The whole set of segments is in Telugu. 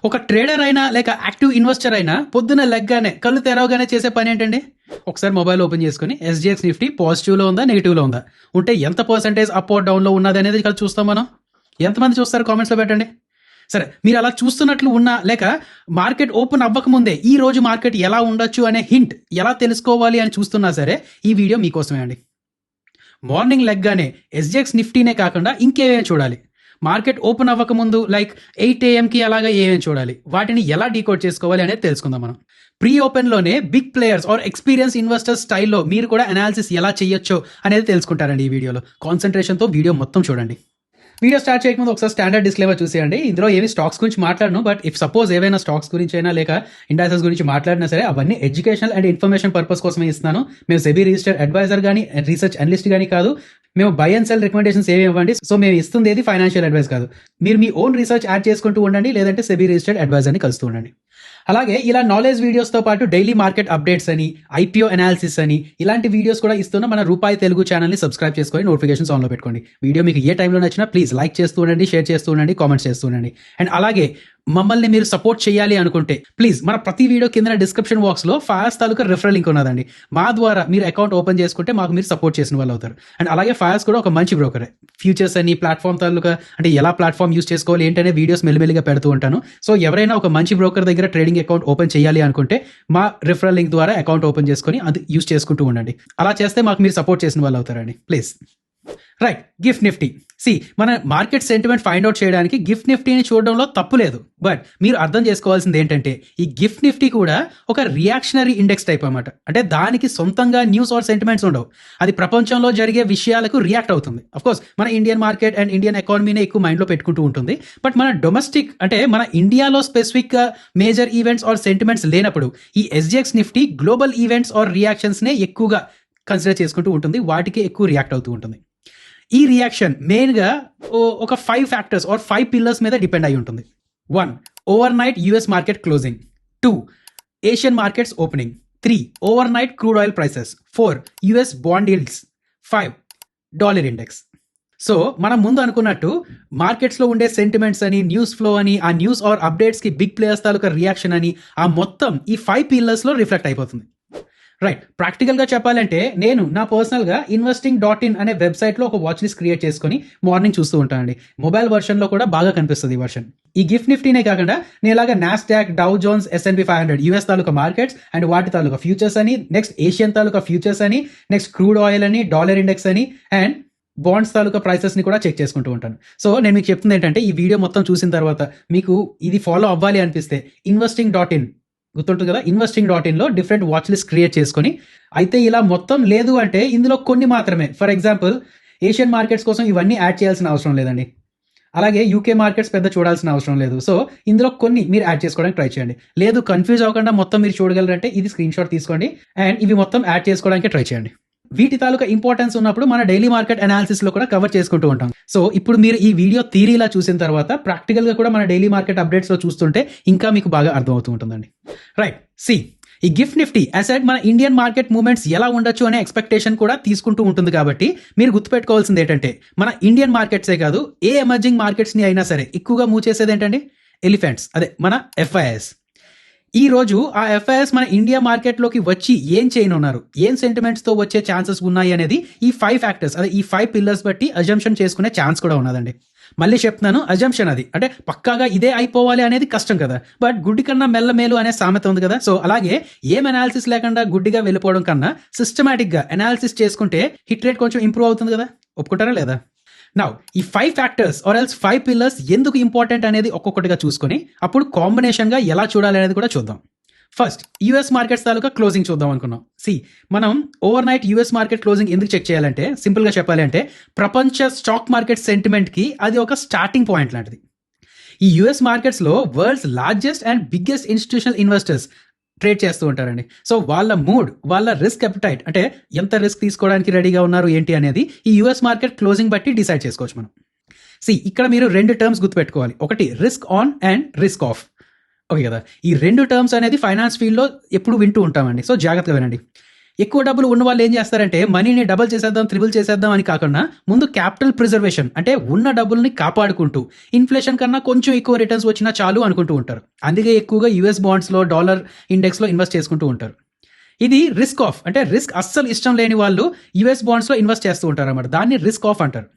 ఒక ట్రేడర్ అయినా లేక యాక్టివ్ ఇన్వెస్టర్ అయినా పొద్దున లెగ్గానే కళ్ళు తెరవగానే చేసే పని ఏంటండి? ఒకసారి మొబైల్ ఓపెన్ చేసుకుని ఎస్జిఎక్స్ నిఫ్టీ పాజిటివ్లో ఉందా, నెగిటివ్లో ఉందా, ఉంటే ఎంత పర్సెంటేజ్ అప్ ఆర్ డౌన్లో ఉన్నది అనేది ఇక్కడ చూస్తాం మనం. ఎంతమంది చూస్తారు కామెంట్స్లో పెట్టండి. సరే, మీరు అలా చూస్తున్నట్లు ఉన్నా లేక మార్కెట్ ఓపెన్ అవ్వకముందే ఈ రోజు మార్కెట్ ఎలా ఉండొచ్చు అనే హింట్ ఎలా తెలుసుకోవాలి అని చూస్తున్నా సరే ఈ వీడియో మీకోసమే అండి. మార్నింగ్ లెగ్గానే ఎస్జిఎక్స్ నిఫ్టీనే కాకుండా ఇంకేమేమి చూడాలి, మార్కెట్ ఓపెన్ అవ్వకముందు లైక్ 8 AM అలాగా ఏమేమి చూడాలి, వాటిని ఎలా డీకోడ్ చేసుకోవాలి అనేది తెలుసుకుందాం మనం. ప్రీ ఓపెన్లోనే big players or experience investors స్టైల్లో మీరు కూడా అనాలిసిస్ ఎలా చేయొచ్చో అనేది తెలుసుకుంటారండి ఈ వీడియోలో. కాన్సన్ట్రేషన్తో వీడియో మొత్తం చూడండి. వీడియో స్టార్ట్ చేయకముందు ఒకసారి స్టాండర్డ్ డిస్క్లైమర్ చూసేయండి. ఇందులో ఏమి స్టాక్స్ గురించి మాట్లాడను, బట్ ఇఫ్ సపోజ్ ఏవైనా స్టాక్స్ గురించి అయినా లేక ఇండస్ట్రీస్ గురించి మాట్లాడినా సరే అవన్నీ ఎడ్యుకేషనల్ అండ్ ఇన్ఫర్మేషన్ పర్పస్ కోసమే ఇస్తున్నాను. మేము సెబీ రిజిస్టర్డ్ అడ్వైజర్ కానీ రీసెర్చ్ అనలిస్ట్ కానీ కాదు. మేము బై అండ్ సెల్ రికమెండేషన్స్ ఏమి ఇవ్వండి. సో మేము ఇస్తుంది ఏది ఫైనాన్షియల్ అడ్వైస్ కాదు. మీరు మీ ఓన్ రీసెర్చ్ యాడ్ చేసుకుంటూ ఉండండి, లేదంటే సెబీ రిజిస్టర్డ్ అడ్వైజర్ని కలుస్తూ ఉండండి. అలాగే ఇలా నాలెడ్జ్ వీడియోస్తో పాటు డైలీ మార్కెట్ అప్డేట్స్ అని, ఐపీఓ అనాలిసిస్ అని ఇలాంటి వీడియోస్ కూడా ఇస్తున్న మన రూపాయి తెలుగు ఛానల్ని సబ్స్క్రైబ్ చేసుకొని నోటిఫికేషన్స్ ఆన్లో పెట్టుకోండి. వీడియో మీకు ఏ టైంలో నచ్చినా ప్లీజ్ లైక్ చేస్తూ ఉండండి, షేర్ చేస్తూ ఉండండి, కామెంట్స్ చేస్తూ ఉండండి. అండ్ అలాగే మమ్మల్ని మీరు సపోర్ట్ చేయాలి అనుకుంటే ప్లీజ్ మన ప్రతి వీడియో కింద డిస్క్రిప్షన్ బాక్స్లో ఫయాస్ తాలూకా రిఫరల్ లింక్ ఉన్నదండి. మా ద్వారా మీరు అకౌంట్ ఓపెన్ చేసుకుంటే మాకు మీరు సపోర్ట్ చేసిన వాళ్ళు అవుతారు. అండ్ అలాగే ఫయాస్ కూడా ఒక మంచి బ్రోకరే. ఫ్యూచర్స్ అని ప్లాట్ఫామ్ తాలూకా అంటే ఎలా ప్లాట్ఫామ్ యూస్ చేసుకోవాలి ఏంటనే వీడియోస్ మెల్లిమెల్లిగా పెడుతూ ఉంటాను. సో ఎవరైనా ఒక మంచి బ్రోకర్ దగ్గర ట్రేడింగ్ అకౌంట్ ఓపెన్ చేయాలి అనుకుంటే మా రిఫరల్ లింక్ ద్వారా అకౌంట్ ఓపెన్ చేసుకొని అది యూస్ చేసుకుంటూ ఉండండి. అలా చేస్తే మాకు మీరు సపోర్ట్ చేసిన వాళ్ళు అవుతారండి ప్లీజ్. Right, gift Nifty. మన మార్కెట్ సెంటిమెంట్ ఫైండ్ అవుట్ చేయడానికి గిఫ్ట్ నిఫ్టీని చూడడంలో తప్పు లేదు. బట్ మీరు అర్థం చేసుకోవాల్సింది ఏంటంటే ఈ గిఫ్ట్ నిఫ్టీ కూడా ఒక రియాక్షనరీ ఇండెక్స్ టైప్ అన్నమాట. అంటే దానికి సొంతంగా న్యూస్ ఆర్ సెంటిమెంట్స్ ఉండవు. అది ప్రపంచంలో జరిగే విషయాలకు రియాక్ట్ అవుతుంది. అఫ్కోర్స్ మన ఇండియన్ మార్కెట్ అండ్ ఇండియన్ ఎకానమీనే ఎక్కువ మైండ్లో పెట్టుకుంటూ ఉంటుంది. బట్ మన డొమెస్టిక్ అంటే మన ఇండియాలో స్పెసిఫిక్గా మేజర్ ఈవెంట్స్ ఆర్ సెంటిమెంట్స్ లేనప్పుడు ఈ SGX Nifty global events or రియాక్షన్స్నే ఎక్కువగా కన్సిడర్ చేసుకుంటూ ఉంటుంది. వాటికి ఎక్కువ రియాక్ట్ అవుతూ ఉంటుంది. ఈ రియాక్షన్ మెయిన్గా ఒక 5 ఫ్యాక్టర్స్ ఆర్ 5 పిల్లర్స్ మీద డిపెండ్ అయి ఉంటుంది. 1. Over night US market closing. 2. Asian markets opening. 3. Over night crude oil prices. 4. US bond yields. 5. Dollar index. So మనం ముందు అనుకున్నట్టు మార్కెట్స్లో ఉండే సెంటిమెంట్స్ అని, న్యూస్ ఫ్లో అని, ఆ న్యూస్ ఆర్ అప్డేట్స్కి బిగ్ ప్లేయర్స్ తాలూకా రియాక్షన్ అని, ఆ మొత్తం ఈ 5 పిల్లర్స్లో రిఫ్లెక్ట్ అయిపోతుంది. రైట్, ప్రాక్టికల్గా చెప్పాలంటే నేను నా పర్సనల్గా investing.in అనే వెబ్సైట్లో ఒక వాచ్ లిస్ట్ క్రియేట్ చేసుకొని మార్నింగ్ చూస్తూ ఉంటానండి. మొబైల్ వర్షన్లో కూడా బాగా కనిపిస్తుంది ఈ వర్షన్. ఈ గిఫ్ట్ నిఫ్టీనే కాకుండా నేను ఇలాగా Nasdaq, Dow Jones, S&P 500 US తాలూకా మార్కెట్స్ అండ్ వాటి తాలూకా ఫ్యూచర్స్ అని, నెక్స్ట్ ఏషియన్ తాలూకా ఫ్యూచర్స్ అని, నెక్స్ట్ క్రూడ్ ఆయిల్ అని, డాలర్ ఇండెక్స్ అని అండ్ బాండ్స్ తాలూకా ప్రైసెస్ని కూడా చెక్ చేసుకుంటూ ఉంటాను. సో నేను మీకు చెప్తుంది ఏంటంటే ఈ వీడియో మొత్తం చూసిన తర్వాత మీకు ఇది ఫాలో అవ్వాలి అనిపిస్తే investing.in గుర్తుంటుంది కదా, investing.inలో డిఫరెంట్ వాచ్ లిస్ట్ క్రియేట్ చేసుకొని, అయితే ఇలా మొత్తం లేదు అంటే ఇందులో కొన్ని మాత్రమే, ఫర్ ఎగ్జాంపుల్ ఏషియన్ మార్కెట్స్ కోసం ఇవన్నీ యాడ్ చేయాల్సిన అవసరం లేదండి. అలాగే యూకే మార్కెట్స్ పెద్ద చూడాల్సిన అవసరం లేదు. సో ఇందులో కొన్ని మీరు యాడ్ చేసుకోవడానికి ట్రై చేయండి. లేదు కన్ఫ్యూజ్ అవ్వకుండా మొత్తం మీరు చూడగలరంటే ఇది స్క్రీన్ షాట్ తీసుకోండి అండ్ ఇవి మొత్తం యాడ్ చేసుకోవడానికి ట్రై చేయండి. వీటి తాలూకా ఇంపార్టెన్స్ ఉన్నప్పుడు మన డైలీ మార్కెట్ అనాలిసిస్లో కూడా కవర్ చేసుకుంటూ ఉంటాం. సో ఇప్పుడు మీరు ఈ వీడియో థియరీలా చూసిన తర్వాత ప్రాక్టికల్గా కూడా మన డైలీ మార్కెట్ అప్డేట్స్లో చూస్తుంటే ఇంకా మీకు బాగా అర్థమవుతూ ఉంటుందండి. రైట్, ఈ గిఫ్ట్ నిఫ్టీ అసెట్ మన ఇండియన్ మార్కెట్ మూవ్మెంట్స్ ఎలా ఉండొచ్చు అనే ఎక్స్పెక్టేషన్ కూడా తీసుకుంటూ ఉంటుంది. కాబట్టి మీరు గుర్తుపెట్టుకోవాల్సింది ఏంటంటే మన ఇండియన్ మార్కెట్సే కాదు ఏ ఎమర్జింగ్ మార్కెట్స్ని అయినా సరే ఎక్కువగా మూవ్ చేసేది ఏంటంటే ఎలిఫెంట్స్, అదే మన FIIs. ఈ రోజు ఆ FIIs మన ఇండియా మార్కెట్లోకి వచ్చి ఏం చేయనున్నారు, ఏం సెంటిమెంట్స్తో వచ్చే ఛాన్సెస్ ఉన్నాయి అనేది ఈ 5 ఫ్యాక్టర్స్, అదే ఈ 5 పిల్లర్స్ బట్టి అజంప్షన్ చేసుకునే ఛాన్స్ కూడా ఉన్నదండి. మళ్ళీ చెప్తున్నాను, అజంప్షన్ అది అంటే పక్కాగా ఇదే అయిపోవాలి అనేది కష్టం కదా, బట్ గుడ్డి కన్నా మెల్లమేలు అనే సామెత ఉంది కదా. సో అలాగే ఏం అనాలిసిస్ లేకుండా గుడ్డిగా వెళ్ళిపోవడం కన్నా సిస్టమేటిక్గా అనాలిసిస్ చేసుకుంటే హిట్ రేట్ కొంచెం ఇంప్రూవ్ అవుతుంది కదా. ఒప్పుకుంటారా లేదా? నౌ ఈ 5 ఫ్యాక్టర్స్ ఆర్ ఎల్స్ 5 పిల్లర్స్ ఎందుకు ఇంపార్టెంట్ అనేది ఒక్కొక్కటిగా చూసుకొని అప్పుడు కాంబినేషన్గా ఎలా చూడాలి అనేది కూడా చూద్దాం. ఫస్ట్ యుఎస్ మార్కెట్స్ తాలూకా క్లోజింగ్ చూద్దాం అనుకున్నాం. మనం over night US market closing ఎందుకు చెక్ చేయాలంటే సింపుల్గా చెప్పాలి అంటే ప్రపంచ స్టాక్ మార్కెట్ సెంటిమెంట్కి అది ఒక స్టార్టింగ్ పాయింట్ లాంటిది. ఈ యుఎస్ మార్కెట్స్లో world's largest and biggest institutional investors trade చేస్తూ ఉంటారండి. సో వాళ్ళ మూడ్, వాళ్ళ రిస్క్ అపెటైట్ అంటే ఎంత రిస్క్ తీసుకోవడానికి రెడీగా ఉన్నారు ఏంటి అనేది ఈ యుఎస్ మార్కెట్ క్లోజింగ్ బట్టి డిసైడ్ చేసుకోవచ్చు మనం. ఇక్కడ మీరు 2 టర్మ్స్ గుర్తుపెట్టుకోవాలి. ఒకటి risk on and risk of. Okay కదా, ఈ 2 టర్మ్స్ అనేది ఫైనాన్స్ ఫీల్డ్లో ఎప్పుడు వింటూ ఉంటామండి. సో జాగ్రత్తగా వినండి. ఎక్కువ డబ్బులు ఉన్న వాళ్ళు ఏం చేస్తారంటే మనీని డబుల్ చేసేద్దాం, త్రిబుల్ చేసేద్దాం అని కాకుండా ముందు క్యాపిటల్ ప్రిజర్వేషన్ అంటే ఉన్న డబ్బుల్ని కాపాడుకుంటూ ఇన్ఫ్లేషన్ కన్నా కొంచెం ఎక్కువ రిటర్న్స్ వచ్చినా చాలు అనుకుంటూ ఉంటారు. అందుకే ఎక్కువగా యూఎస్ బాండ్స్లో, డాలర్ ఇండెక్స్లో ఇన్వెస్ట్ చేసుకుంటూ ఉంటారు. ఇది రిస్క్ ఆఫ్ అంటే రిస్క్ అస్సలు ఇష్టం లేని వాళ్ళు యూఎస్ బాండ్స్లో ఇన్వెస్ట్ చేస్తూ ఉంటారు అన్నమాట. దాన్ని రిస్క్ ఆఫ్ అంటారు.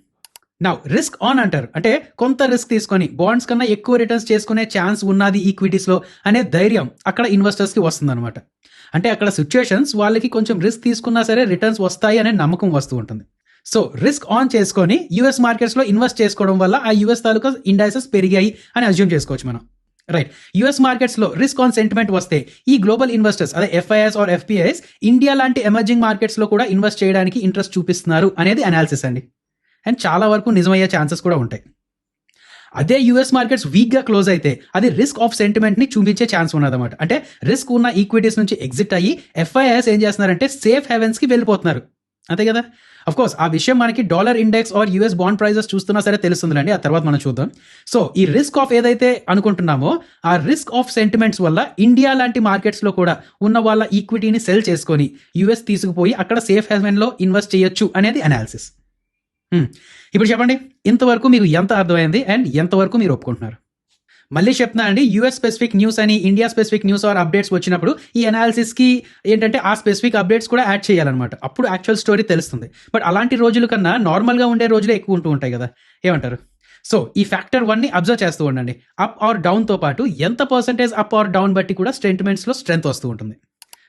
నా రిస్క్ ఆన్ అంటారు అంటే కొంత రిస్క్ తీసుకొని బాండ్స్ కన్నా ఎక్కువ రిటర్న్స్ చేసుకునే ఛాన్స్ ఉన్నది ఈక్విటీస్లో అనే ధైర్యం అక్కడ ఇన్వెస్టర్స్కి వస్తుందన్నమాట. అంటే అక్కడ సిచ్యుయేషన్స్ వాళ్ళకి కొంచెం రిస్క్ తీసుకున్నా సరే రిటర్న్స్ వస్తాయి అనే నమ్మకం వస్తూ ఉంటుంది. సో రిస్క్ ఆన్ చేసుకొని యూఎస్ మార్కెట్స్లో ఇన్వెస్ట్ చేసుకోవడం వల్ల ఆ యూఎస్ తాలూకా ఇండైసెస్ పెరిగాయి అని అజ్యూమ్ చేసుకోవచ్చు మనం. రైట్. యూఎస్ మార్కెట్స్లో రిస్క్ ఆన్ సెంటిమెంట్ వస్తే ఈ గ్లోబల్ ఇన్వెస్టర్స్ అదే ఎఫ్ఐఎస్ ఆర్ ఎఫ్పిఐస్ ఇండియా లాంటి ఎమర్జింగ్ మార్కెట్స్లో కూడా ఇన్వెస్ట్ చేయడానికి ఇంట్రెస్ట్ చూపిస్తున్నారు అనేది అనాలిసిస్ అండి. అండ్ చాలా వరకు నిజమయ్యే ఛాన్సెస్ కూడా ఉంటాయి. అదే యూఎస్ మార్కెట్స్ వీక్గా క్లోజ్ అయితే అది రిస్క్ ఆఫ్ సెంటిమెంట్ని చూపించే ఛాన్స్ ఉన్నదన్నమాట. అంటే రిస్క్ ఉన్న ఈక్విటీస్ నుంచి ఎగ్జిట్ అయ్యి ఎఫ్ఐఎస్ ఏం చేస్తున్నారంటే సేఫ్ హెవెన్స్కి వెళ్ళిపోతున్నారు. అంతే కదా. అఫ్కోర్స్ ఆ విషయం మనకి dollar index or US bond prices చూస్తున్నా సరే తెలుస్తుందండి. ఆ తర్వాత మనం చూద్దాం. సో ఈ రిస్క్ ఆఫ్ ఏదైతే అనుకుంటున్నామో ఆ రిస్క్ ఆఫ్ సెంటిమెంట్స్ వల్ల ఇండియా లాంటి మార్కెట్స్లో కూడా ఉన్న వాళ్ళ ఈక్విటీని సెల్ చేసుకొని యూఎస్ తీసుకుపోయి అక్కడ సేఫ్ హెవెన్లో ఇన్వెస్ట్ చేయొచ్చు అనేది అనాలిసిస్. ఇప్పుడు చెప్పండి, ఇంతవరకు మీకు ఎంత అర్థమైంది అండ్ ఎంతవరకు మీరు ఒప్పుకుంటున్నారు? మళ్ళీ చెప్తున్నా అండి, యూఎస్ స్పెసిఫిక్ న్యూస్ అని India specific news or updates వచ్చినప్పుడు ఈ అనాలిసిస్కి ఏంటంటే ఆ స్పెసిఫిక్ అప్డేట్స్ కూడా యాడ్ చేయాలన్నమాట. అప్పుడు యాక్చువల్ స్టోరీ తెలుస్తుంది. బట్ అలాంటి రోజుల కన్నా నార్మల్గా ఉండే రోజులే ఎక్కువ ఉంటూ ఉంటాయి కదా, ఏమంటారు? సో ఈ ఫ్యాక్టర్ 1ని అబ్జర్వ్ చేస్తూ ఉండండి. అప్ ఆర్ డౌన్తో పాటు ఎంత పర్సెంటేజ్ అప్ ఆర్ డౌన్ బట్టి కూడా సెంటిమెంట్స్లో స్ట్రెంత్ వస్తూ ఉంటుంది.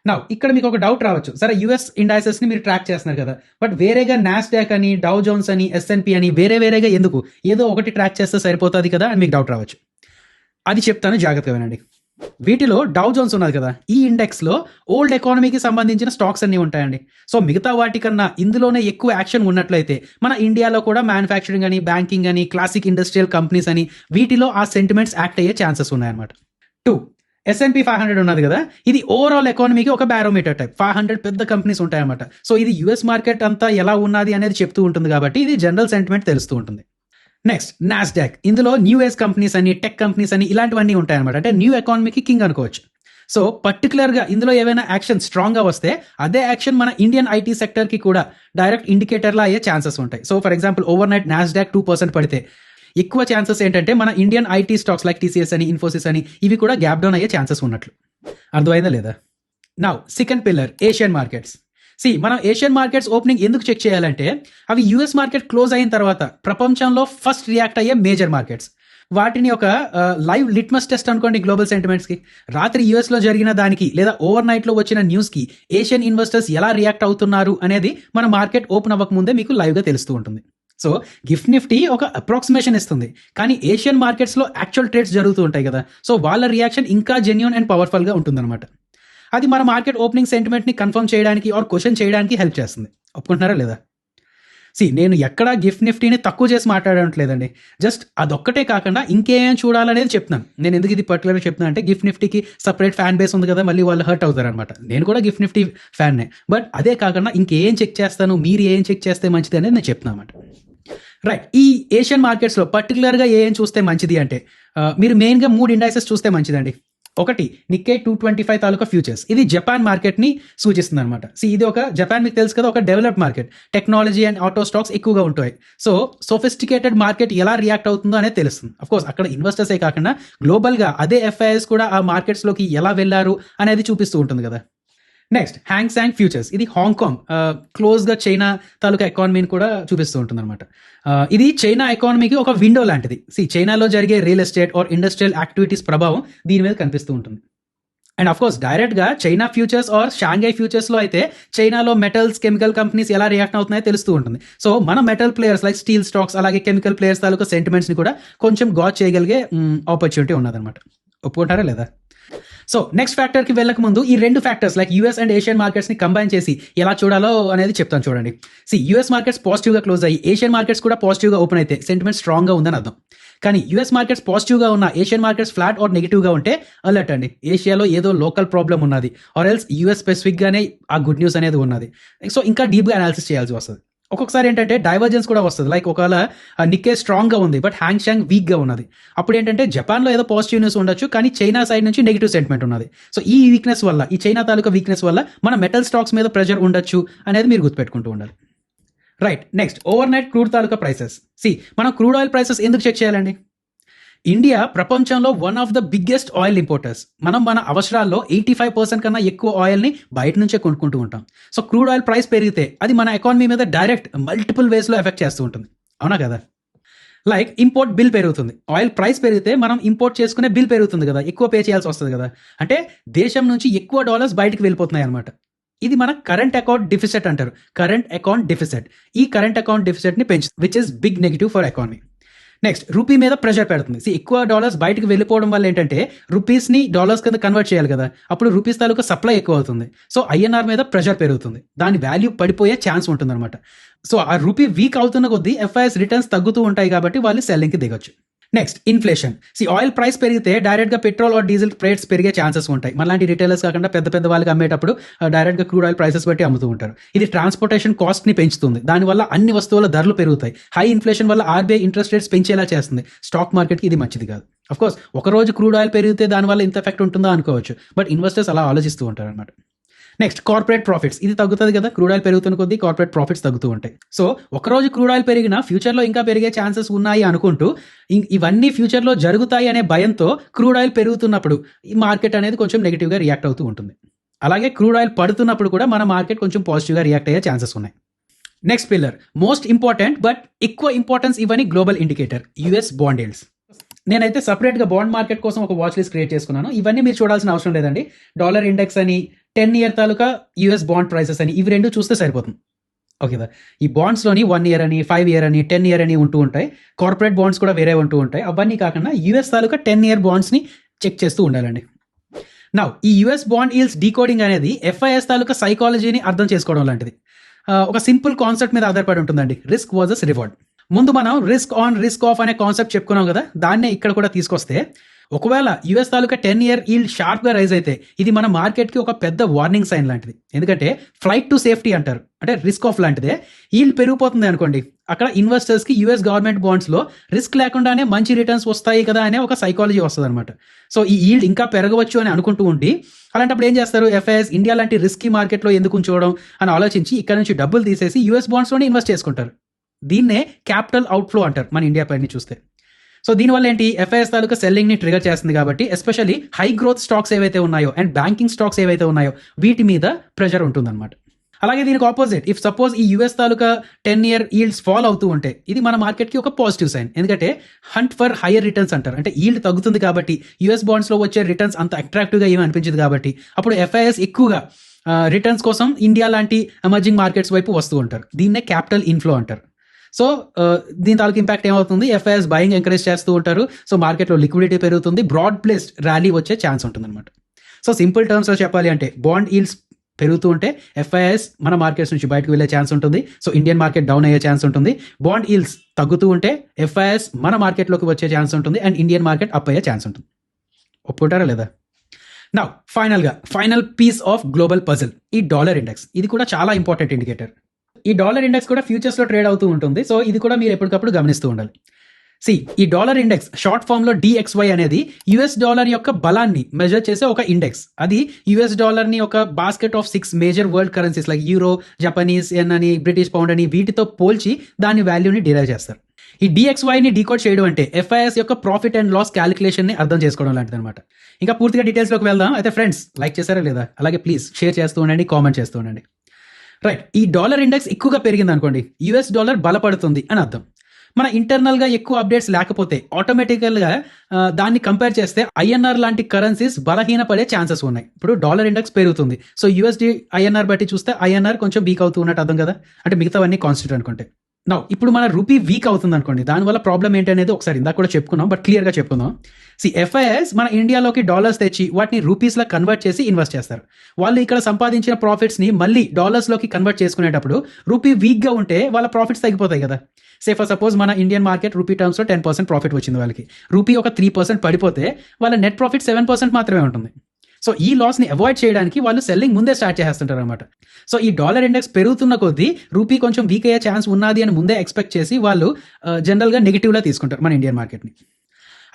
నా ఇక్కడ మీకు ఒక డౌట్ రావచ్చు, సరే యూఎస్ ఇండైసెస్ని మీరు ట్రాక్ చేస్తున్నారు కదా, బట్ వేరేగా నాస్డాక్ అని, డౌ జోన్స్ అని, ఎస్ఎన్పి అని వేరేగా ఎందుకు? ఏదో ఒకటి ట్రాక్ చేస్తే సరిపోతుంది కదా అని మీకు డౌట్ రావచ్చు. అది చెప్తాను, జాగ్రత్తగా వినండి. వీటిలో డౌ జోన్స్ ఉన్నది కదా, ఈ ఇండెక్స్లో ఓల్డ్ ఎకానమీకి సంబంధించిన స్టాక్స్ అన్నీ ఉంటాయండి. సో మిగతా వాటికన్నా ఇందులోనే ఎక్కువ యాక్షన్ ఉన్నట్లయితే మన ఇండియాలో కూడా మ్యానుఫ్యాక్చరింగ్ అని, బ్యాంకింగ్ అని, క్లాసిక్ ఇండస్ట్రియల్ కంపెనీస్ అని వీటిలో ఆ సెంటిమెంట్స్ యాక్ట్ అయ్యే ఛాన్సెస్ ఉన్నాయన్నమాట. 2 S&P 500 ఉన్నది కదా, ఇది ఓవరాల్ ఎకానమీకి ఒక బ్యారోమీటర్ టైప్. 500 పెద్ద కంపెనీస్ ఉంటాయన్నమాట. సో ఇది యూఎస్ మార్కెట్ అంతా ఎలా ఉన్నది అనేది చెప్తూ ఉంటుంది కాబట్టి ఇది జనరల్ సెంటిమెంట్ తెలుస్తూ ఉంటుంది. నెక్స్ట్ నాస్డాక్, ఇందులో న్యూ ఏజ్ కంపెనీస్ అని, టెక్ కంపెనీస్ అని ఇలాంటివన్నీ ఉంటాయన్నమాట. అంటే న్యూ ఎకానమీకి కింగ్ అనుకోవచ్చు. సో పర్టికులర్గా ఇందులో ఏవైనా యాక్షన్ స్ట్రాంగ్గా వస్తే అదే యాక్షన్ మన ఇండియన్ ఐటీ సెక్టర్కి కూడా డైరెక్ట్ ఇండికేటర్లా అయ్యే ఛాన్సెస్ ఉంటాయి. So for example over night Nasdaq 2% పడితే ఎక్కువ ఛాన్సెస్ ఏంటంటే మన Indian IT stocks like TCS అని, ఇన్ఫోసిస్ అని ఇవి కూడా గ్యాప్ డౌన్ అయ్యే ఛాన్సెస్ ఉన్నట్లు. అర్థమైందా లేదా? Now second pillar Asian markets. మనం ఏషియన్ మార్కెట్స్ ఓపెనింగ్ ఎందుకు చెక్ చేయాలంటే అవి యూఎస్ మార్కెట్ క్లోజ్ అయిన తర్వాత ప్రపంచంలో ఫస్ట్ రియాక్ట్ అయ్యే మేజర్ మార్కెట్స్. వాటిని ఒక లైవ్ లిట్మస్ టెస్ట్ అనుకోండి గ్లోబల్ సెంటిమెంట్స్కి. రాత్రి యూఎస్లో జరిగిన దానికి లేదా ఓవర్ నైట్లో వచ్చిన న్యూస్కి ఏషియన్ ఇన్వెస్టర్స్ ఎలా రియాక్ట్ అవుతున్నారు అనేది మన మార్కెట్ ఓపెన్ అవ్వకముందే మీకు లైవ్గా తెలుస్తూ ఉంటుంది. సో గిఫ్ట్ నిఫ్టీ ఒక అప్రాక్సిమేషన్ ఇస్తుంది, కానీ ఏషియన్ మార్కెట్స్లో యాక్చువల్ ట్రేడ్స్ జరుగుతూ ఉంటాయి కదా, సో వాళ్ళ రియాక్షన్ ఇంకా జెన్యూన్ అండ్ పవర్ఫుల్గా ఉంటుందన్నమాట. అది మన మార్కెట్ ఓపెనింగ్ సెంటిమెంట్ని కన్ఫర్మ్ చేయడానికి ఆర్ క్వశ్చన్ చేయడానికి హెల్ప్ చేస్తుంది. ఒప్పుకుంటున్నారా లేదా? నేను ఎక్కడా గిఫ్ట్ నిఫ్టీని తక్కువ చేసి మాట్లాడట్లేదండి. జస్ట్ అదొక్కటే కాకుండా ఇంకేం చూడాలనేది చెప్తున్నాను. నేను ఎందుకు ఇది పర్టికులర్గా చెప్తున్నాను అంటే గిఫ్ట్ నిఫ్టీకి సపరేట్ ఫ్యాన్ బేస్ ఉంది కదా, మళ్ళీ వాళ్ళు హర్ట్ అవుతారనమాట. నేను కూడా గిఫ్ట్ నిఫ్టీ ఫ్యాన్నే, బట్ అదే కాకుండా ఇంకేం చెక్ చేస్తాను, మీరు ఏం చెక్ చేస్తే మంచిది అనేది నేను చెప్తున్నాను అన్నమాట. రైట్. ఈ ఏషియన్ మార్కెట్స్లో పర్టికులర్గా ఏం చూస్తే మంచిది అంటే మీరు మెయిన్గా 3 ఇండైసెస్ చూస్తే మంచిదండి. ఒకటి నిక్కై 225 తాలూకా ఫ్యూచర్స్, ఇది జపాన్ మార్కెట్ని సూచిస్తుంది అనమాట. ఇది ఒక జపాన్ మీకు తెలుసు కదా, ఒక developed market, technology and auto stocks ఎక్కువగా ఉంటాయి. సో సోఫిస్టికేటెడ్ మార్కెట్ ఎలా రియాక్ట్ అవుతుందో అనేది తెలుస్తుంది. అఫ్కోర్స్ అక్కడ ఇన్వెస్టర్సే కాకుండా గ్లోబల్గా అదే ఎఫ్ఐఎస్ కూడా ఆ మార్కెట్స్లోకి ఎలా వెళ్ళారు అనేది చూపిస్తూ ఉంటుంది కదా. నెక్స్ట్ హ్యాంగ్ సాంగ్ ఫ్యూచర్స్, ఇది హాంకాంగ్ క్లోజ్గా చైనా తాలూకా ఎకానమీని కూడా చూపిస్తూ ఉంటుంది అనమాట. ఇది చైనా ఎకానమీకి ఒక విండో లాంటిది. చైనాలో జరిగే real estate or industrial activities ప్రభావం దీని మీద కనిపిస్తూ ఉంటుంది. అండ్ అఫ్కోర్స్ డైరెక్ట్గా చైనా ఫ్యూచర్స్ ఆర్ షాంఘై ఫ్యూచర్స్లో అయితే చైనాలో మెటల్స్, కెమికల్ కంపెనీస్ ఎలా రియాక్ట్ అవుతున్నాయో తెలుస్తూ ఉంటుంది. సో మన metal players like steel stocks అలాగే కెమికల్ ప్లేయర్స్ తాలూకా సెంటిమెంట్స్ని కూడా కొంచెం గాజ్ చేయగలిగే ఆపర్చునిటీ ఉన్నదన్నమాట. ఒప్పుకుంటారా లేదా? సో నెక్స్ట్ ఫ్యాక్టర్కి వెళ్ళక ముందు ఈ 2 factors like US and Asian మార్కెట్స్ని కంబైన్ చేసి ఎలా చూడాలో అనేది చెప్తాను చూడండి. యూఎస్ మార్కెట్స్ పాజిటివ్గా క్లోజ్ అయ్యి ఏషియన్ మార్కెట్స్ కూడా పాజిటివ్గా ఓపెన్ అయితే సెంటిమెంట్ స్ట్రాంగ్గా ఉందని అర్థం. కానీ యూఎస్ మార్కెట్స్ పాజిటివ్గా ఉన్న ఏషియన్ మార్కెట్స్ ఫ్లాట్ ఆర్ నెగిటివ్గా ఉంటే అలర్ట్ అండి, ఏషియాలో ఏదో లోకల్ ప్రాబ్లం ఉన్నది ఆర్ ఎల్స్ యూఎస్ స్పెసిఫిక్గానే ఆ గుడ్ న్యూస్ అనేది ఉన్నది. సో ఇంకా డీప్గా అనాలిసిస్ చేయాల్సి వస్తుంది. ఒక్కొక్కసారి ఏంటంటే డైవర్జెన్స్ కూడా వస్తుంది. లైక్ ఒకవేళ నిక్కే స్ట్రాంగ్గా ఉంది బట్ హ్యాంగ్ షాంగ్ వీక్గా ఉన్నది, అప్పుడు ఏంటంటే జపాన్లో ఏదో పాజిటివ్ న్యూస్ ఉండొచ్చు కానీ చైనా సైడ్ నుంచి నెగిటివ్ సెంటిమెంట్ ఉన్నది. సో ఈ వీక్నెస్ వల్ల, ఈ చైనా తాలూకా వీక్నెస్ వల్ల మన మెటల్ స్టాక్స్ మీద ప్రెషర్ ఉండొచ్చు అనేది మీరు గుర్తుపెట్టుకుంటూ ఉండాలి. Right, next overnight crude తాలూకా ప్రైసెస్. మనం క్రూడ్ ఆయిల్ ప్రైసెస్ ఎందుకు చెక్ చేయాలండి? ఇండియా ప్రపంచంలో one of the biggest oil importers. మనం మన అవసరాల్లో 85% కన్నా ఎక్కువ ఆయిల్ని బయట నుంచే కొనుక్కుంటూ ఉంటాం. సో క్రూడ్ ఆయిల్ ప్రైస్ పెరిగితే అది మన ఎకానమీ మీద డైరెక్ట్ మల్టిపుల్ వేస్లో ఎఫెక్ట్ చేస్తూ ఉంటుంది, అవునా కదా? లైక్ ఇంపోర్ట్ బిల్ పెరుగుతుంది, ఆయిల్ ప్రైస్ పెరిగితే మనం ఇంపోర్ట్ చేసుకునే బిల్ పెరుగుతుంది కదా, ఎక్కువ పే చేయాల్సి వస్తుంది కదా. అంటే దేశం నుంచి ఎక్కువ డాలర్స్ బయటకు వెళ్ళిపోతున్నాయి అనమాట. ఇది మన కరెంట్ అకౌంట్ డిఫిసిట్ అంటారు, కరెంట్ అకౌంట్ డిఫిసిట్. ఈ కరెంట్ అకౌంట్ డిఫిసిట్ని పెంచుతుంది, which is big negative for economy. Next rupee మీద ప్రెషర్ పెడుతుంది. ఎక్కువ డాలర్స్ బయటకు వెళ్ళిపోవడం వల్ల ఏంటంటే రూపీస్ని డాలర్స్ కింద కన్వర్ట్ చేయాలి కదా, అప్పుడు రూపీస్ తాలూకా సప్లై ఎక్కువ అవుతుంది. సో ఐఎన్ఆర్ మీద ప్రెషర్ పెరుగుతుంది, దాని వాల్యూ పడిపోయే ఛాన్స్ ఉంటుంది అనమాట. సో ఆ రూపీ వీక్ అవుతున్న కొద్దీ ఎఫ్ఐఎస్ రిటర్న్స్ తగ్గుతూ ఉంటాయి కాబట్టి వాళ్ళు సెల్లింగ్కి దిగొచ్చు. Next inflation. ఆయిల్ ప్రైస్ పెరిగితే డైరెక్ట్గా పెట్రోల్ ఆర్ డీజిల్ రేట్స్ పెరిగే ఛాన్సెస్ ఉంటాయి. మనలాంటి రిటైలర్స్ కాకుండా పెద్ద పెద్ద వాళ్ళకి అమ్మేటప్పుడు డైరెక్ట్గా క్రూడ్ ఆయిల్ ప్రైసెస్ బట్టి అమ్ముతూ ఉంటారు. ఇది ట్రాన్స్పోర్టేషన్ కాస్ట్ని పెంచుతుంది, దానివల్ల అన్ని వస్తువుల ధరలు పెరుగుతాయి. హై ఇన్ఫ్లేషన్ వల్ల ఆర్బీఐ ఇంట్రెస్ట్ రేట్స్ పెంచేలా చేస్తుంది. స్టాక్ మార్కెట్కి ఇది మంచిది కాదు. అఫ్కోర్స్ ఒకరోజు క్రూడ్ ఆయిల్ పెరిగితే దానివల్ల ఇంత ఎఫెక్ట్ ఉంటుందా అనుకోవచ్చు, బట్ ఇన్వెస్టర్స్ అలా ఆలోచిస్తూ ఉంటారు అనమాట. Next corporate profits. ఇది తగ్గుతుంది కదా, క్రూడ్ ఆయిల్ పెరుగుతున్న కొద్దీ కార్పొరేట్ ప్రాఫిట్స్ తగ్గుతూ ఉంటాయి. సో ఒకరోజు క్రూడ్ ఆయిల్ పెరిగినా ఫ్యూచర్లో ఇంకా పెరిగే ఛాన్సెస్ ఉన్నాయి అనుకుంటూ ఇవన్నీ ఫ్యూచర్లో జరుగుతాయి అనే భయంతో క్రూడ్ ఆయిల్ పెరుగుతున్నప్పుడు ఈ మార్కెట్ అనేది కొంచెం నెగిటివ్గా రియాక్ట్ అవుతూ ఉంటుంది. అలాగే క్రూడ్ ఆయిల్ పడుతున్నప్పుడు కూడా మన మార్కెట్ కొంచెం పాజిటివ్గా రియాక్ట్ అయ్యే ఛాన్సెస్ ఉన్నాయి. Next pillar, most important but ఎక్కువ ఇంపార్టెన్స్ ఇవ్వని global indicator, US bond yields. నేనైతే సపరేట్గా బాండ్ మార్కెట్ కోసం ఒక వాచ్ లిస్ట్ క్రియేట్ చేసుకున్నాను. ఇవన్నీ మీరు చూడాల్సిన అవసరం లేదండి. డాలర్ ఇండెక్స్ అని, 10 year తాలూకా యుఎస్ బాండ్ ప్రైసెస్ అని, ఇవి రెండు చూస్తే సరిపోతుంది. ఓకేదా? ఈ బాండ్స్లోని 1 year అని, 5 year అని, 10 year అని ఉంటూ ఉంటాయి. కార్పొరేట్ బాండ్స్ కూడా వేరే ఉంటూ ఉంటాయి. అవన్నీ కాకుండా యుఎస్ తాలూకా 10 year బాండ్స్ని చెక్ చేస్తూ ఉండాలండి. నౌ ఈ యుఎస్ బాండ్ yields డీకోడింగ్ అనేది ఎఫ్ఐఎస్ తాలూకా సైకాలజీని అర్థం చేసుకోవడం లాంటిది. ఒక సింపుల్ కాన్సెప్ట్ మీద ఆధారపడి ఉంటుందండి, రిస్క్ వర్సెస్ రివార్డ్. ముందు మనం రిస్క్ ఆన్ రిస్క్ ఆఫ్ అనే కాన్సెప్ట్ చెప్పుకున్నాం కదా, దాన్నే ఇక్కడ కూడా తీసుకొస్తే ఒకవేళ యుఎస్ తాలూకా 10 year yield షార్ప్గా రైజ్ అయితే ఇది మన మార్కెట్కి ఒక పెద్ద వార్నింగ్ సైన్ లాంటిది. ఎందుకంటే ఫ్లైట్ టు సేఫ్టీ అంటారు, అంటే రిస్క్ ఆఫ్ లాంటిదే. yield పెరిగిపోతుంది అనుకోండి, అక్కడ ఇన్వెస్టర్స్కి యుఎస్ గవర్నమెంట్ బాండ్స్లో రిస్క్ లేకుండానే మంచి రిటర్న్స్ వస్తాయి కదా అనే ఒక సైకాలజీ వస్తుంది అనమాట. సో ఈ yield ఇంకా పెరగవచ్చు అని అనుకుంటూ ఉండి అలాంటప్పుడు ఏం చేస్తారు, ఎఫ్ఐఎస్ ఇండియా లాంటి రిస్కీ మార్కెట్లో ఎందుకు ఉంచుకోవడం అని ఆలోచించి ఇక్కడ నుంచి డబ్బులు తీసేసి యుఎస్ బాండ్స్లోనే ఇన్వెస్ట్ చేసుకుంటారు. దీన్నే క్యాపిటల్ అవుట్ఫ్లో అంటారు మన ఇండియా పైన చూస్తే. సో దీనివల్ల ఏంటి, ఎఫ్ఐఎస్ తాలూకా సెల్లింగ్ని ట్రిగర్ చేస్తుంది కాబట్టి ఎస్పెషల్లీ హై గ్రోత్ స్టాక్స్ ఏవైతే ఉన్నాయో అండ్ బ్యాంకింగ్ స్టాక్స్ ఏవైతే ఉన్నాయో వీటి మీద ప్రెషర్ ఉంటుందన్నమాట. అలాగే దీనికి ఆపోజిట్, ఇఫ్ సపోజ్ ఈ యుఎస్ తాలూకా 10 year yields ఫాల్ అవుతూ ఉంటే ఇది మన మార్కెట్కి ఒక పాజిటివ్ సైన్. ఎందుకంటే హంట్ ఫర్ హైయర్ రిటర్న్స్ అంటారు, అంటే yield తగ్గుతుంది కాబట్టి యుఎస్ బాండ్స్లో వచ్చే రిటర్న్స్ అంత అట్రాక్టివ్గా ఏమీ అనిపించదు కాబట్టి అప్పుడు ఎఫ్ఐఎస్ ఎక్కువగా రిటర్న్స్ కోసం ఇండియా లాంటి ఎమర్జింగ్ మార్కెట్స్ వైపు వస్తూ ఉంటారు. దీన్నే క్యాపిటల్ ఇన్ఫ్లో అంటారు. సో దీని తాలూకు ఇంపాక్ట్ ఏమవుతుంది, ఎఫ్ఐఎస్ బయింగ్ ఎంకరేజ్ చేస్తూ ఉంటారు. సో మార్కెట్లో లిక్విడిటీ పెరుగుతుంది, బ్రాడ్ ప్లేస్డ్ ర్యాలీ వచ్చే ఛాన్స్ ఉంటుంది అనమాట. సో సింపుల్ టర్మ్స్లో చెప్పాలి అంటే బాండ్ yields పెరుగుతూ ఉంటే ఎఫ్ఐఎస్ మన మార్కెట్స్ నుంచి బయటకు వెళ్ళే ఛాన్స్ ఉంటుంది. సో ఇండియన్ మార్కెట్ డౌన్ అయ్యే ఛాన్స్ ఉంటుంది. బాండ్ yields తగ్గుతూ ఉంటే ఎఫ్ఐఎస్ మన మార్కెట్లోకి వచ్చే ఛాన్స్ ఉంటుంది అండ్ ఇండియన్ మార్కెట్ అప్ అయ్యే ఛాన్స్ ఉంటుంది. ఒప్పుకుంటారా లేదా? Now final piece of global puzzle, ఈ డాలర్ ఇండెక్స్. ఇది కూడా చాలా ఇంపార్టెంట్ ఇండికేటర్. ఈ డాలర్ ఇండెక్స్ కూడా ఫ్యూచర్స్లో ట్రేడ్ అవుతూ ఉంటుంది. సో ఇది కూడా మీరు ఎప్పటికప్పుడు గమనిస్తూ ఉండాలి. ఈ డాలర్ ఇండెక్స్ షార్ట్ ఫామ్లో DXY అనేది యుఎస్ డాలర్ యొక్క బలాన్ని మెజర్ చేసే ఒక ఇండెక్స్. అది యుఎస్ డాలర్ని ఒక basket of 6 major world currencies like euro, Japanese N అని, బ్రిటిష్ పౌండ్ అని వీటితో పోల్చి దాని వాల్యూని డిరైవ్ చేస్తారు. ఈ DXYని డీకోడ్ చేయడం అంటే ఎఫ్ఐఎస్ యొక్క ప్రాఫిట్ అండ్ లాస్ క్యాలిక్యులేషన్ని అర్థం చేసుకోవడం లాంటిది అనమాట. ఇంకా పూర్తిగా డీటెయిల్స్లోకి వెళ్దాం. అయితే ఫ్రెండ్స్, లైక్ చేశారా లేదా? అలాగే ప్లీజ్ షేర్ చేస్తూ ఉండండి, కామెంట్ చేస్తూ ఉండండి. రైట్, ఈ డాలర్ ఇండెక్స్ ఎక్కువగా పెరిగింది అనుకోండి, యుఎస్ డాలర్ బలపడుతుంది అని అర్థం. మన ఇంటర్నల్గా ఎక్కువ అప్డేట్స్ లేకపోతే ఆటోమేటికల్గా దాన్ని కంపేర్ చేస్తే ఐఎన్ఆర్ లాంటి కరెన్సీస్ బలహీనపడే ఛాన్సెస్ ఉన్నాయి. ఇప్పుడు డాలర్ ఇండెక్స్ పెరుగుతుంది, సో యూఎస్డి ఐఎన్ఆర్ బట్టి చూస్తే ఐఎన్ఆర్ కొంచెం వీక్ అవుతూ ఉన్నట్టు అర్థం కదా, అంటే మిగతావన్నీ కాన్స్టెంట్ అనుకుంటే. ఇప్పుడు మన రూపీ వీక్ అవుతుంది అనుకోండి, దానివల్ల ప్రాబ్లం ఏంటి అనేది ఒకసారి ఇందాక కూడా చెప్పుకున్నాం, బట్ క్లియర్గా చెప్పుకుందాం. ఎఫ్ఐఎస్ మన ఇండియాలోకి డాలర్స్ తెచ్చి వాటిని రూపీస్లో కన్వర్ట్ చేసి ఇన్వెస్ట్ చేస్తారు. వాళ్ళు ఇక్కడ సంపాదించిన ప్రాఫిట్స్ని మళ్ళీ డాలర్స్లోకి కన్వర్ట్ చేసుకునేటప్పుడు రూపీ వీక్గా ఉంటే వాళ్ళ ప్రాఫిట్స్ తగ్గిపోతాయి కదా. ఫర్ సపోజ్ మన ఇండియన్ మార్కెట్ రూపీ టర్మ్స్లో 10% ప్రాఫిట్ వచ్చింది వాళ్ళకి, రూపీ ఒక 3% పడిపోతే వాళ్ళ నెట్ ప్రాఫిట్ 7% మాత్రమే ఉంటుంది. సో ఈ లాస్ని అవాయిడ్ చేయడానికి వాళ్ళు సెల్లింగ్ ముందే స్టార్ట్ చేస్తుంటారు అనమాట. సో ఈ డాలర్ ఇండెక్స్ పెరుగుతున్న కొద్దీ రూపీ కొంచెం వీక్ అయ్యే ఛాన్స్ ఉన్నది అని ముందే ఎక్స్పెక్ట్ చేసి వాళ్ళు జనరల్గా నెగిటివ్లా తీసుకుంటారు మన ఇండియన్ మార్కెట్ని.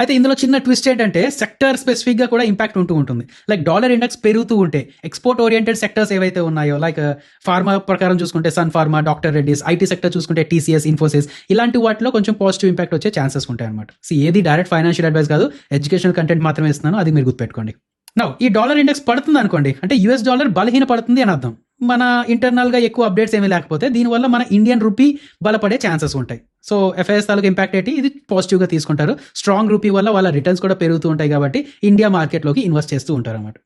అయితే ఇందులో చిన్న ట్విస్ట్ ఏంటంటే సెక్టర్ స్పెసిఫిక్గా కూడా ఇంపాక్ట్ ఉంటూ ఉంటుంది. లైక్ డాలర్ ఇండెక్స్ పెరుగుతూ ఉంటే ఎక్స్పోర్ట్ ఓరియంటెడ్ సెక్టర్స్ ఏవైతే ఉన్నాయో, లైక్ ఫార్మా ప్రకారం చూసుకుంటే Sun Pharma, doctor Reddy's, IT sector చూసుకుంటే టీసీఎస్, ఇన్ఫోసిస్, ఇలాంటి వాటిలో కొంచెం పాజిటివ్ ఇంపాక్ట్ వచ్చే ఛాన్సెస్ ఉంటాయి అనమాట. సో ఏది డైరెక్ట్ ఫైనాన్షియల్ అడ్వైస్ కాదు, ఎడ్యుకేషనల్ కంటెంట్ మాత్రమే ఇస్తున్నాను, అది మీరు గుర్తుపెట్టుకోండి. నౌ ఈ డాలర్ ఇండెక్స్ పడుతుంది అనుకోండి, అంటే యూఎస్ డాలర్ బలహీన పడుతుంది అని అర్థం. మన ఇంటర్నల్గా ఎక్కువ అప్డేట్స్ ఏమీ లేకపోతే దీనివల్ల మన ఇండియన్ రూపీ బలపడే ఛాన్సెస్ ఉంటాయి. సో ఎఫ్ఐఎస్ తాలూకు ఇంపాక్ట్ ఏంటి, ఇది పాజిటివ్గా తీసుకుంటారు. స్ట్రాంగ్ రూపీ వల్ల వాళ్ళ రిటర్న్స్ కూడా పెరుగుతూ ఉంటాయి కాబట్టి ఇండియా మార్కెట్లోకి ఇన్వెస్ట్ చేస్తూ ఉంటారు అన్నమాట.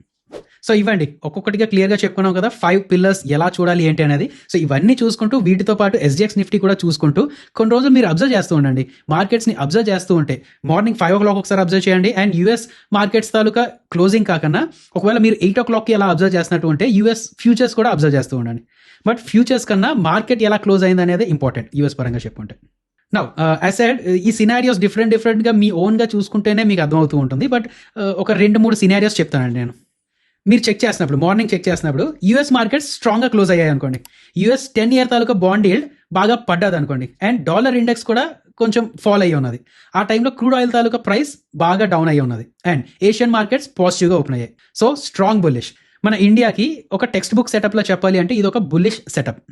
సో ఇవ్వండి ఒక్కొక్కటిగా క్లియర్గా చెప్పుకున్నాం కదా 5 పిల్లర్స్ ఎలా చూడాలి ఏంటి అనేది. సో ఇవన్నీ చూసుకుంటూ వీటితో పాటు SGX నిఫ్టీ కూడా చూసుకుంటూ కొన్ని రోజులు మీరు అబ్జర్వ్ చేస్తూ ఉండండి. మార్కెట్స్ని అబ్జర్వ్ చేస్తూ ఉంటే మార్నింగ్ 5 o'clock ఒకసారి అబ్జర్వ్ చేయండి. అండ్ యూఎస్ మార్కెట్స్ తాలూకా క్లోజింగ్ కాకన్నా ఒకవేళ మీరు 8 o'clockకి ఎలా అబ్జర్వ్ చేస్తున్నట్టు ఉంటే యూఎస్ ఫ్యూచర్స్ కూడా అబ్జర్వ్ చేస్తూ ఉండండి. బట్ ఫ్యూచర్స్ కన్నా మార్కెట్ ఎలా క్లోజ్ అయింది అనేది ఇంపార్టెంట్ యూఎస్ పరంగా చెప్పుకుంటే. నౌ యాజ్ ఈ సినారియోస్ డిఫరెంట్గా మీ ఓన్గా చూసుకుంటేనే మీకు అర్థమవుతూ ఉంటుంది. బట్ ఒక 2-3 సినారియోస్ చెప్తానండి నేను. మీరు చెక్ చేసినప్పుడు మార్నింగ్ చెక్ చేసినప్పుడు యూఎస్ మార్కెట్స్ స్ట్రాంగ్గా క్లోజ్ అయ్యాయి అనుకోండి, యూఎస్ 10 year తాలూకా బాండ్ ఈల్డ్ బాగా పడ్డది అనుకోండి, అండ్ డాలర్ ఇండెక్స్ కూడా కొంచెం ఫాల్ అయ్యి ఉన్నది. ఆ టైంలో క్రూడ్ ఆయిల్ తాలూకా ప్రైస్ బాగా డౌన్ అయ్యి ఉన్నది, అండ్ ఏషియన్ మార్కెట్స్ పాజిటివ్గా ఓపెన్ అయ్యాయి. So strong bullish. మన ఇండియాకి ఒక టెక్స్ట్ బుక్ సెటప్లో చెప్పాలి అంటే ఇది ఒక బుల్లిష్ సెటప్.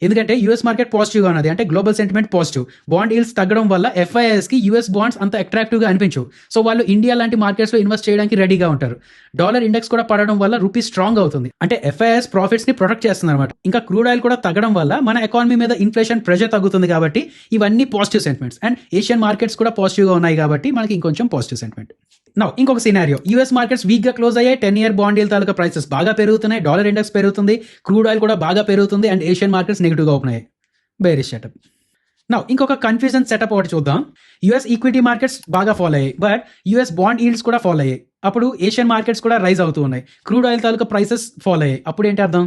ఎందుకంటే యూఎస్ మార్కెట్ పాజిటివ్గా ఉన్నది, అంటే global sentiment positive. Bond yields తగ్గడం వల్ల ఎఫ్ఐఐఎస్కి యూఎస్ బాండ్స్ అంత అట్రాక్టివ్గా అనిపించవు. సో వాళ్ళు ఇండియా లాంటి మార్కెట్స్లో ఇన్వెస్ట్ చేయడానికి రెడీగా ఉంటారు. డాలర్ ఇండెక్స్ కూడా పడడం వల్ల రూపీ స్ట్రాంగ్ అవుతుంది, అంటే ఎఫ్ఐఐఎస్ ప్రాఫిట్స్ని ప్రొటెక్ట్ చేస్తుంది అనమాట. ఇంకా క్రూడ్ ఆయిల్ కూడా తగ్గడం వల్ల మన ఎకానమీ మీద ఇన్ఫ్లేషన్ ప్రెషర్ తగ్గుతుంది కాబట్టి ఇవన్నీ positive sentiments. And Asian markets కూడా పాజిటివ్గా ఉన్నాయి కాబట్టి మనకి ఇంకొంచెం పాజిటివ్ సెంటిమెంట్. నౌ ఇంకొక సినారియో, యూఎస్ మార్కెట్స్ వీక్గా క్లోజ్ అయ్యాయి, 10 year బాండ్ ఈల్డ్ తాలూకా ప్రైసెస్ బాగా పెరుగుతున్నాయి, డాలర్ ఇండెక్స్ పెరుగుతుంది, క్రూడ్ ఆయిల్ కూడా బాగా పెరుగుతుంది, అండ్ ఏషియన్ మార్కెట్స్ నెగిటివ్గా ఓపెన్ అయ్యాయి. Bearish setup. నౌ ఇంకొక కన్ఫ్యూజన్ సెటప్ ఒకటి చూద్దాం. యూఎస్ ఈక్విటీ మార్కెట్స్ బాగా ఫాల్ అయ్యాయి, బట్ యూఎస్ బాండ్ ఈల్డ్స్ కూడా ఫాల్ అయ్యాయి. అప్పుడు ఏషియన్ మార్కెట్స్ కూడా రైజ్ అవుతూ ఉన్నాయి, క్రూడ్ ఆయిల్ తాలూకా ప్రైసెస్ ఫాల్ అయ్యాయి. అప్పుడు ఏంటి అర్థం,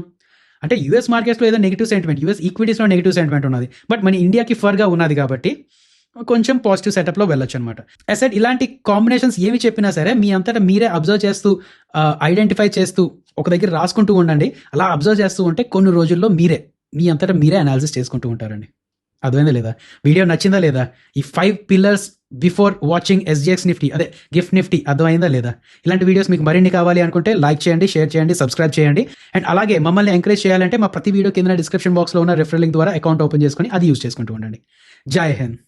అంటే యూఎస్ మార్కెట్స్లో ఏదో నెగిటివ్ సెంటిమెంట్, యూఎస్ ఈక్విటీస్లో నెగిటివ్ సెంటిమెంట్ ఉన్నది, బట్ మన ఇండియాకి ఫర్గా ఉన్నది కాబట్టి కొంచెం పాజిటివ్ సెటప్లో వెళ్ళొచ్చు అనమాట. అసెట్ ఇలాంటి కాంబినేషన్స్ ఏమి చెప్పినా సరే మీ అంతటా మీరే అబ్జర్వ్ చేస్తూ ఐడెంటిఫై చేస్తూ ఒక దగ్గర రాసుకుంటూ ఉండండి. అలా అబ్జర్వ్ చేస్తూ ఉంటే కొన్ని రోజుల్లో మీ అంతటా మీరే అనాలిసిస్ చేసుకుంటూ ఉంటారండి. అర్థమైందా లేదా? వీడియో నచ్చిందా లేదా? ఈ 5 pillars before watching SGX Nifty, అదే గిఫ్ట్ నిఫ్టీ అర్థమైందా లేదా? ఇలాంటి వీడియోస్ మీకు మరిన్ని కావాలి అనుకుంటే లైక్ చేయండి, షేర్ చేయండి, సబ్స్క్రైబ్ చేయండి. అండ్ అలాగే మమ్మల్ని ఎంకరేజ్ చేయాలంటే మా ప్రతి వీడియో కింద డిస్క్రిప్షన్ బాక్స్లో ఉన్న రెఫరల్ లింక్ ద్వారా అకౌంట్ ఓపెన్ చేసుకొని అది యూజ్ చేసుకుంటూ ఉండండి. జై హింద్.